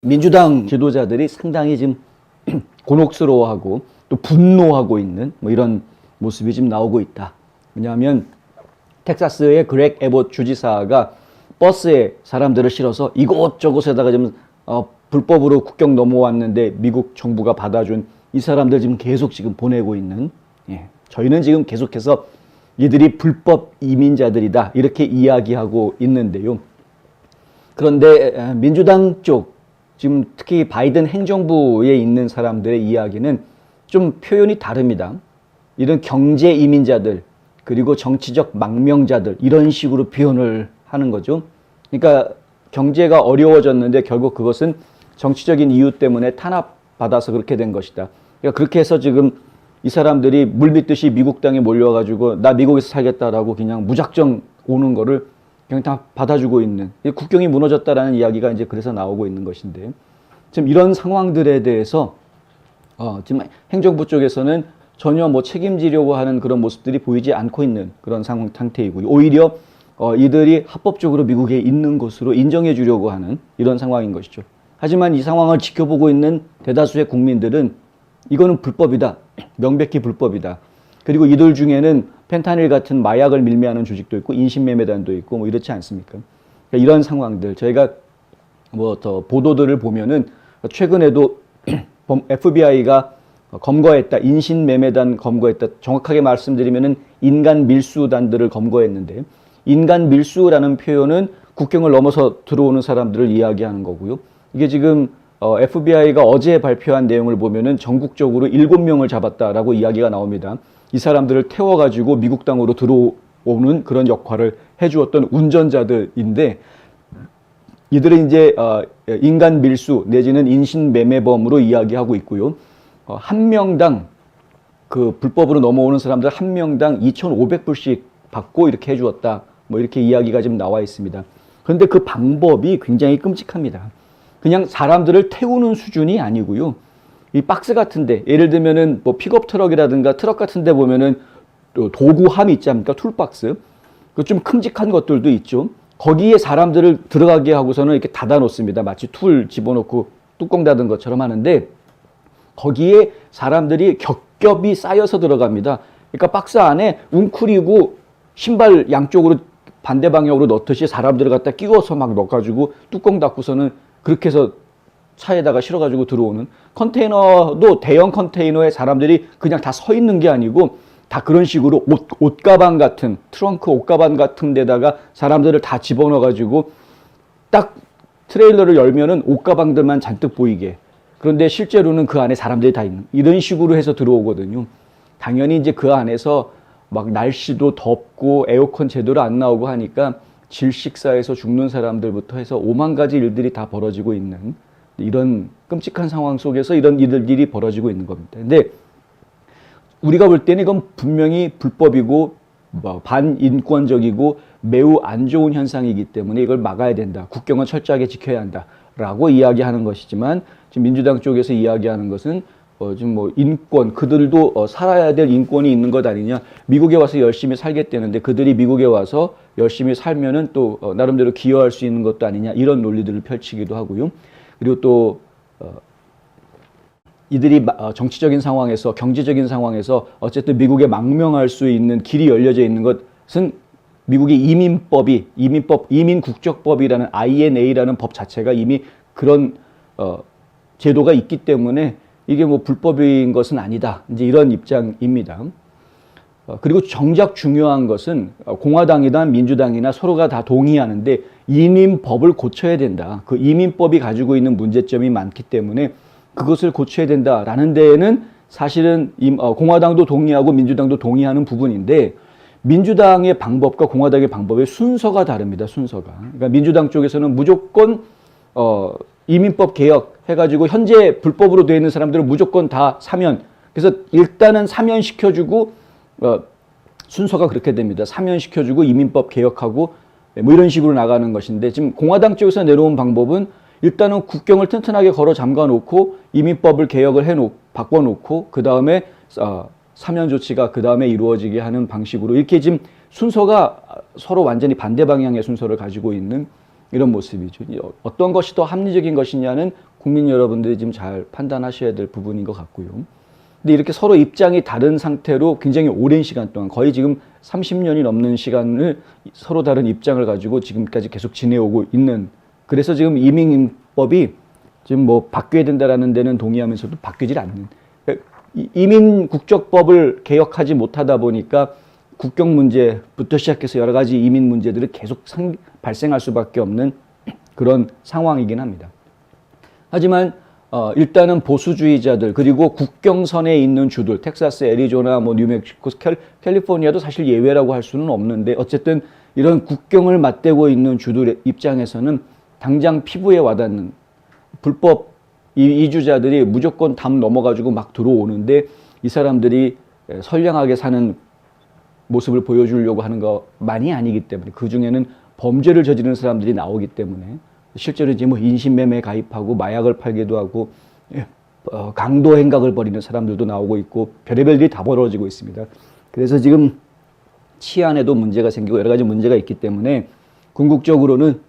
민주당 지도자들이 상당히 지금 곤혹스러워하고 또 분노하고 있는 뭐 이런 모습이 지금 나오고 있다. 왜냐하면 텍사스의 그렉 에봇 주지사가 버스에 사람들을 실어서 이곳저곳에다가 지금 불법으로 국경 넘어왔는데 미국 정부가 받아준 이 사람들 지금 계속 지금 보내고 있는, 저희는 지금 계속해서 이들이 불법 이민자들이다 이렇게 이야기하고 있는데요. 그런데 민주당 쪽 지금 특히 바이든 행정부에 있는 사람들의 이야기는 좀 표현이 다릅니다. 이런 경제 이민자들 그리고 정치적 망명자들 이런 식으로 표현을 하는 거죠. 그러니까 경제가 어려워졌는데 결국 그것은 정치적인 이유 때문에 탄압받아서 그렇게 된 것이다. 그러니까 그렇게 해서 지금 이 사람들이 물밀듯이 미국 땅에 몰려가지고 나 미국에서 살겠다라고 그냥 무작정 오는 거를 그냥 다 받아주고 있는, 국경이 무너졌다라는 이야기가 이제 그래서 나오고 있는 것인데, 지금 이런 상황들에 대해서 지금 행정부 쪽에서는 전혀 뭐 책임지려고 하는 그런 모습들이 보이지 않고 있는 그런 상태이고요. 오히려 이들이 합법적으로 미국에 있는 것으로 인정해 주려고 하는 이런 상황인 것이죠. 하지만 이 상황을 지켜보고 있는 대다수의 국민들은 이거는 불법이다. 명백히 불법이다. 그리고 이들 중에는 펜타닐 같은 마약을 밀매하는 조직도 있고 인신매매단도 있고 뭐 이렇지 않습니까? 그러니까 이런 상황들 저희가 뭐 더 보도들을 보면은 최근에도 FBI가 검거했다, 인신매매단 검거했다. 정확하게 말씀드리면은 인간 밀수단들을 검거했는데, 인간 밀수라는 표현은 국경을 넘어서 들어오는 사람들을 이야기하는 거고요. 이게 지금 FBI가 어제 발표한 내용을 보면은 전국적으로 7명을 잡았다라고 이야기가 나옵니다. 이 사람들을 태워가지고 미국 땅으로 들어오는 그런 역할을 해주었던 운전자들인데, 이들은 이제 인간 밀수 내지는 인신매매범으로 이야기하고 있고요. 한 명당 그 불법으로 넘어오는 사람들 한 명당 2,500불씩 받고 이렇게 해주었다. 뭐 이렇게 이야기가 지금 나와 있습니다. 그런데 그 방법이 굉장히 끔찍합니다. 그냥 사람들을 태우는 수준이 아니고요. 이 박스 같은데, 예를 들면은 뭐 픽업 트럭이라든가 트럭 같은데 보면은 도구함이 있지 않습니까? 툴박스. 그 좀 큼직한 것들도 있죠. 거기에 사람들을 들어가게 하고서는 이렇게 닫아 놓습니다. 마치 툴 집어넣고 뚜껑 닫은 것처럼 하는데, 거기에 사람들이 겹겹이 쌓여서 들어갑니다. 그러니까 박스 안에 웅크리고 신발 양쪽으로 반대 방향으로 넣듯이 사람들을 갖다 끼워서 막 넣어가지고 뚜껑 닫고서는 그렇게 해서 차에다가 실어가지고 들어오는, 컨테이너도 대형 컨테이너에 사람들이 그냥 다 서 있는 게 아니고 다 그런 식으로 옷가방 같은, 트렁크 옷가방 같은 데다가 사람들을 다 집어넣어가지고 딱 트레일러를 열면은 옷가방들만 잔뜩 보이게. 그런데 실제로는 그 안에 사람들이 다 있는, 이런 식으로 해서 들어오거든요. 당연히 이제 그 안에서 막 날씨도 덥고 에어컨 제대로 안 나오고 하니까 질식사에서 죽는 사람들부터 해서 오만 가지 일들이 다 벌어지고 있는 이런 끔찍한 상황 속에서 이런 일들이 벌어지고 있는 겁니다. 근데 우리가 볼 때는 이건 분명히 불법이고 반인권적이고 매우 안 좋은 현상이기 때문에 이걸 막아야 된다. 국경은 철저하게 지켜야 한다. 라고 이야기하는 것이지만, 지금 민주당 쪽에서 이야기하는 것은 지금 뭐 인권, 그들도 살아야 될 인권이 있는 것 아니냐. 미국에 와서 열심히 살겠다는데 그들이 미국에 와서 열심히 살면은 또 나름대로 기여할 수 있는 것도 아니냐. 이런 논리들을 펼치기도 하고요. 그리고 또 이들이 정치적인 상황에서, 경제적인 상황에서 어쨌든 미국에 망명할 수 있는 길이 열려져 있는 것은 미국의 이민국적법이라는 INA라는 법 자체가 이미 그런 제도가 있기 때문에 이게 뭐 불법인 것은 아니다. 이제 이런 입장입니다. 그리고 정작 중요한 것은 공화당이나 민주당이나 서로가 다 동의하는데 이민법을 고쳐야 된다. 그 이민법이 가지고 있는 문제점이 많기 때문에 그것을 고쳐야 된다라는 데에는 사실은 공화당도 동의하고 민주당도 동의하는 부분인데, 민주당의 방법과 공화당의 방법의 순서가 다릅니다. 순서가. 그러니까 민주당 쪽에서는 무조건 이민법 개혁 해가지고 현재 불법으로 되어 있는 사람들은 무조건 다 사면. 그래서 일단은 사면시켜주고 순서가 그렇게 됩니다. 사면시켜주고 이민법 개혁하고 뭐 이런 식으로 나가는 것인데, 지금 공화당 쪽에서 내놓은 방법은 일단은 국경을 튼튼하게 걸어 잠가 놓고 이민법을 개혁을 바꿔놓고 그 다음에 사면 조치가 그 다음에 이루어지게 하는 방식으로, 이렇게 지금 순서가 서로 완전히 반대 방향의 순서를 가지고 있는 이런 모습이죠. 어떤 것이 더 합리적인 것이냐는 국민 여러분들이 지금 잘 판단하셔야 될 부분인 것 같고요. 근데 이렇게 서로 입장이 다른 상태로 굉장히 오랜 시간 동안 거의 지금 30년이 넘는 시간을 서로 다른 입장을 가지고 지금까지 계속 지내오고 있는, 그래서 지금 이민법이 지금 뭐 바뀌어야 된다라는 데는 동의하면서도 바뀌질 않는, 이민 국적법을 개혁하지 못하다 보니까 국경 문제부터 시작해서 여러 가지 이민 문제들이 계속 발생할 수밖에 없는 그런 상황이긴 합니다. 하지만 일단은 보수주의자들, 그리고 국경선에 있는 주들, 텍사스, 애리조나, 뭐 뉴멕시코, 캘리포니아도 사실 예외라고 할 수는 없는데, 어쨌든 이런 국경을 맞대고 있는 주들의 입장에서는 당장 피부에 와닿는 불법 이주자들이 무조건 담 넘어가지고 막 들어오는데, 이 사람들이 선량하게 사는 모습을 보여주려고 하는 것만이 아니기 때문에, 그 중에는 범죄를 저지르는 사람들이 나오기 때문에, 실제로 이제 뭐 인신매매에 가입하고 마약을 팔기도 하고 강도 행각을 벌이는 사람들도 나오고 있고 별의별 일이 다 벌어지고 있습니다. 그래서 지금 치안에도 문제가 생기고 여러 가지 문제가 있기 때문에 궁극적으로는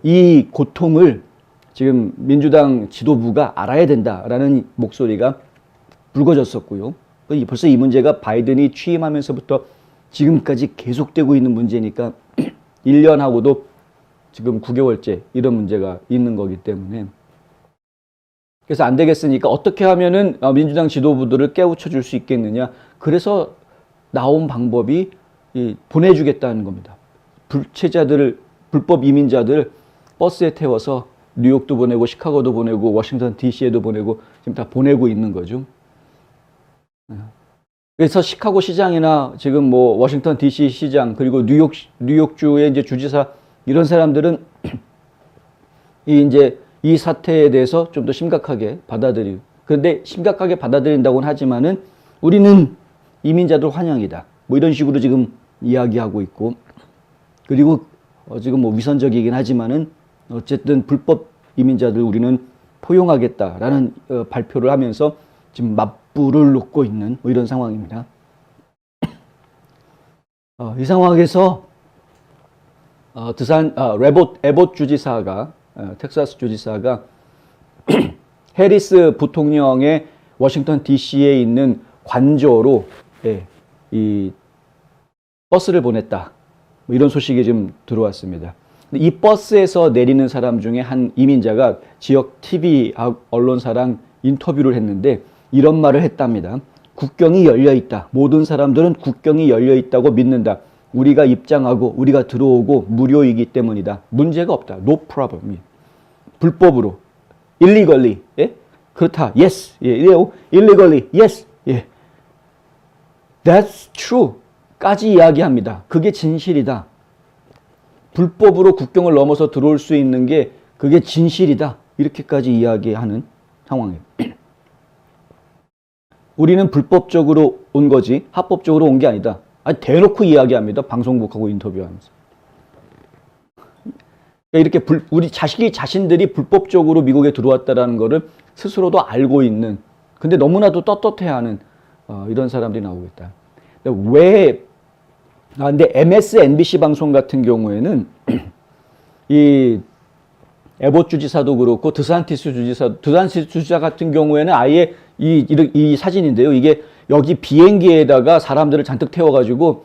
이 고통을 지금 민주당 지도부가 알아야 된다라는 목소리가 불거졌었고요. 벌써 이 문제가 바이든이 취임하면서부터 지금까지 계속되고 있는 문제니까 1년하고도 지금 9개월째 이런 문제가 있는 거기 때문에, 그래서 안 되겠으니까 어떻게 하면은 민주당 지도부들을 깨우쳐 줄 수 있겠느냐. 그래서 나온 방법이 보내주겠다는 겁니다. 불체자들을, 불법 이민자들을 버스에 태워서 뉴욕도 보내고 시카고도 보내고 워싱턴 DC에도 보내고 지금 다 보내고 있는 거죠. 그래서 시카고 시장이나 지금 뭐 워싱턴 DC 시장, 그리고 뉴욕주의 이제 주지사, 이런 사람들은 이 사태에 대해서 좀 더 심각하게 받아들이고, 그런데 심각하게 받아들인다고는 하지만은 우리는 이민자들 환영이다, 뭐 이런 식으로 지금 이야기하고 있고, 그리고 지금 뭐 위선적이긴 하지만은 어쨌든 불법 이민자들 우리는 포용하겠다라는 발표를 하면서 지금 맞불을 놓고 있는 뭐 이런 상황입니다. 이 상황에서 에봇 주지사가, 텍사스 주지사가 해리스 부통령의 워싱턴 DC에 있는 관저로 이 버스를 보냈다, 뭐 이런 소식이 좀 들어왔습니다. 이 버스에서 내리는 사람 중에 한 이민자가 지역 TV 언론사랑 인터뷰를 했는데 이런 말을 했답니다. 국경이 열려 있다. 모든 사람들은 국경이 열려 있다고 믿는다. 우리가 입장하고 우리가 들어오고 무료이기 때문이다. 문제가 없다. No problem. 불법으로, illegally, 예? 그렇다. Yes. 예. illegally, yes. 예. That's true. 까지 이야기합니다. 그게 진실이다. 불법으로 국경을 넘어서 들어올 수 있는 게 그게 진실이다. 이렇게까지 이야기하는 상황이에요. 우리는 불법적으로 온 거지 합법적으로 온 게 아니다. 아니, 대놓고 이야기합니다. 방송국하고 인터뷰하면서. 이렇게 우리 자신들이 불법적으로 미국에 들어왔다라는 거를 스스로도 알고 있는, 근데 너무나도 떳떳해하는 이런 사람들이 나오고 있다. 근데 MSNBC 방송 같은 경우에는 이 에봇 주지사도 그렇고 드산티스 주지사 같은 경우에는 아예 이 사진인데요. 이게 여기 비행기에다가 사람들을 잔뜩 태워가지고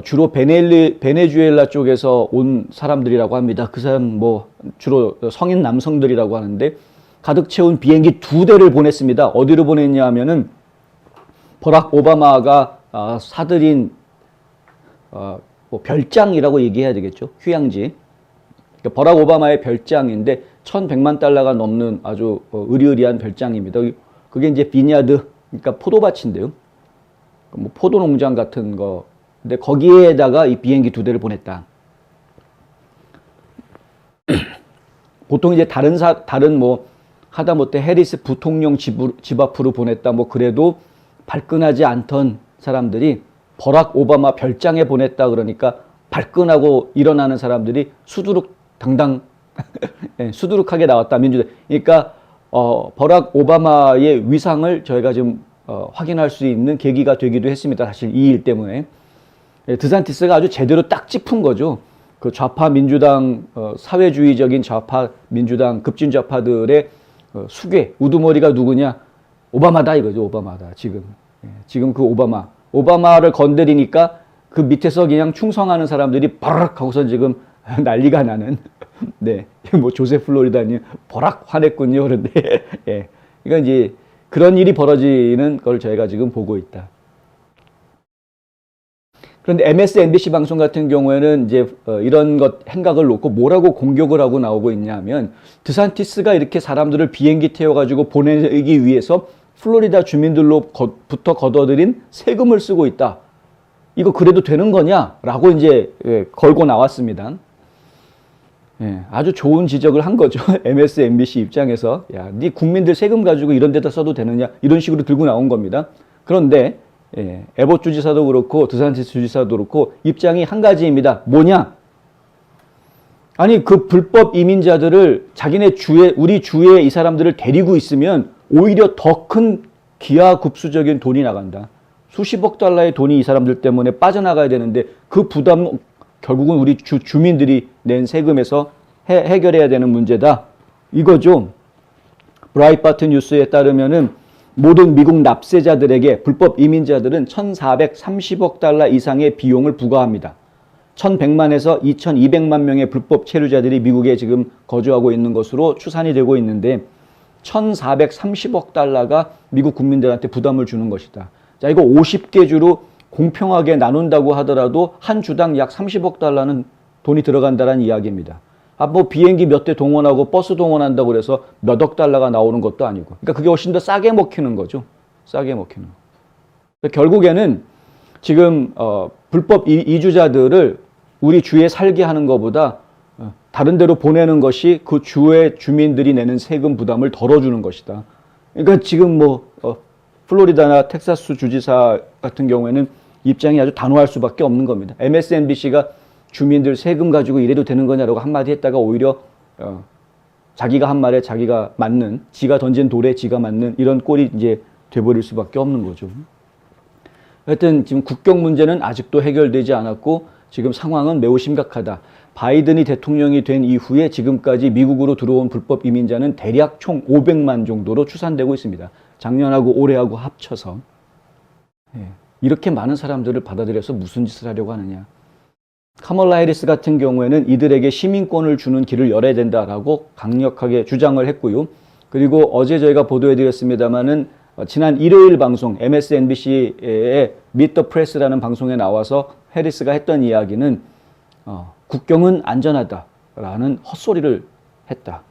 주로 베네수엘라 쪽에서 온 사람들이라고 합니다. 그 사람 뭐 주로 성인 남성들이라고 하는데 가득 채운 비행기 2대를 보냈습니다. 어디로 보냈냐 하면은 버락 오바마가 사들인 뭐 별장이라고 얘기해야 되겠죠. 휴양지. 그러니까 버락 오바마의 별장인데 $1,100만 넘는 아주 으리으리한 별장입니다. 그게 이제 비냐드, 그러니까 포도밭인데요. 뭐 포도 농장 같은 거. 근데 거기에다가 이 비행기 2대를 보냈다. 보통 이제 다른 뭐 하다못해 해리스 부통령 집 앞으로 보냈다. 뭐 그래도 발끈하지 않던 사람들이 버락 오바마 별장에 보냈다 그러니까 발끈하고 일어나는 사람들이 수두룩하게 나왔다. 민주당. 그러니까 버락 오바마의 위상을 저희가 좀 확인할 수 있는 계기가 되기도 했습니다. 사실 이 일 때문에. 드산티스가 아주 제대로 딱 짚은 거죠. 그 좌파 민주당 사회주의적인 좌파 민주당 급진 좌파들의 수괴 우두머리가 누구냐? 오바마다 이거죠. 오바마다. 지금 그 오바마를 건드리니까 그 밑에서 그냥 충성하는 사람들이 버럭 하고서 지금 난리가 나는. 네, 뭐 조셉 플로리다님 버럭 화냈군요. 그런데 예, 그러니까 이제 그런 일이 벌어지는 걸 저희가 지금 보고 있다. 그런데 MSNBC 방송 같은 경우에는 이제 이런 것 행각을 놓고 뭐라고 공격을 하고 나오고 있냐면 드산티스가 이렇게 사람들을 비행기 태워가지고 보내기 위해서 플로리다 주민들로부터 걷어들인 세금을 쓰고 있다. 이거 그래도 되는 거냐라고 이제 걸고 나왔습니다. 예, 아주 좋은 지적을 한 거죠. MSNBC 입장에서 야, 네 국민들 세금 가지고 이런 데다 써도 되느냐 이런 식으로 들고 나온 겁니다. 그런데 에봇 주지사도 그렇고 드산티스 주지사도 그렇고 입장이 한 가지입니다. 뭐냐? 아니 그 불법 이민자들을 자기네 주에 우리 주에 이 사람들을 데리고 있으면 오히려 더 큰 기하급수적인 돈이 나간다. 수십억 달러의 돈이 이 사람들 때문에 빠져나가야 되는데 그 부담 결국은 우리 주민들이 낸 세금에서 해결해야 되는 문제다. 이거죠. 브라이트바트 뉴스에 따르면은 모든 미국 납세자들에게 불법 이민자들은 1,430억 달러 이상의 비용을 부과합니다. 1,100만에서 2,200만 명의 불법 체류자들이 미국에 지금 거주하고 있는 것으로 추산이 되고 있는데 1,430억 달러가 미국 국민들한테 부담을 주는 것이다. 자, 이거 50개 주로 공평하게 나눈다고 하더라도 한 주당 약 30억 달러는 돈이 들어간다는 이야기입니다. 뭐 비행기 몇 대 동원하고 버스 동원한다고 그래서 몇억 달러가 나오는 것도 아니고. 그러니까 그게 훨씬 더 싸게 먹히는 거죠. 싸게 먹히는 거. 결국에는 지금 불법 이주자들을 우리 주에 살게 하는 것보다 다른 데로 보내는 것이 그 주의 주민들이 내는 세금 부담을 덜어주는 것이다. 그러니까 지금 뭐 플로리다나 텍사스 주지사 같은 경우에는 입장이 아주 단호할 수밖에 없는 겁니다. MSNBC가 주민들 세금 가지고 이래도 되는 거냐라고 한마디 했다가 오히려 자기가 한 말에 자기가 맞는, 지가 던진 돌에 지가 맞는 이런 꼴이 이제 돼버릴 수밖에 없는 거죠. 하여튼 지금 국경 문제는 아직도 해결되지 않았고 지금 상황은 매우 심각하다. 바이든이 대통령이 된 이후에 지금까지 미국으로 들어온 불법 이민자는 대략 총 500만 정도로 추산되고 있습니다. 작년하고 올해하고 합쳐서. 이렇게 많은 사람들을 받아들여서 무슨 짓을 하려고 하느냐. 카멀라 해리스 같은 경우에는 이들에게 시민권을 주는 길을 열어야 된다라고 강력하게 주장을 했고요. 그리고 어제 저희가 보도해드렸습니다마는 지난 일요일 방송 MSNBC의 Meet the Press라는 방송에 나와서 해리스가 했던 이야기는 국경은 안전하다라는 헛소리를 했다.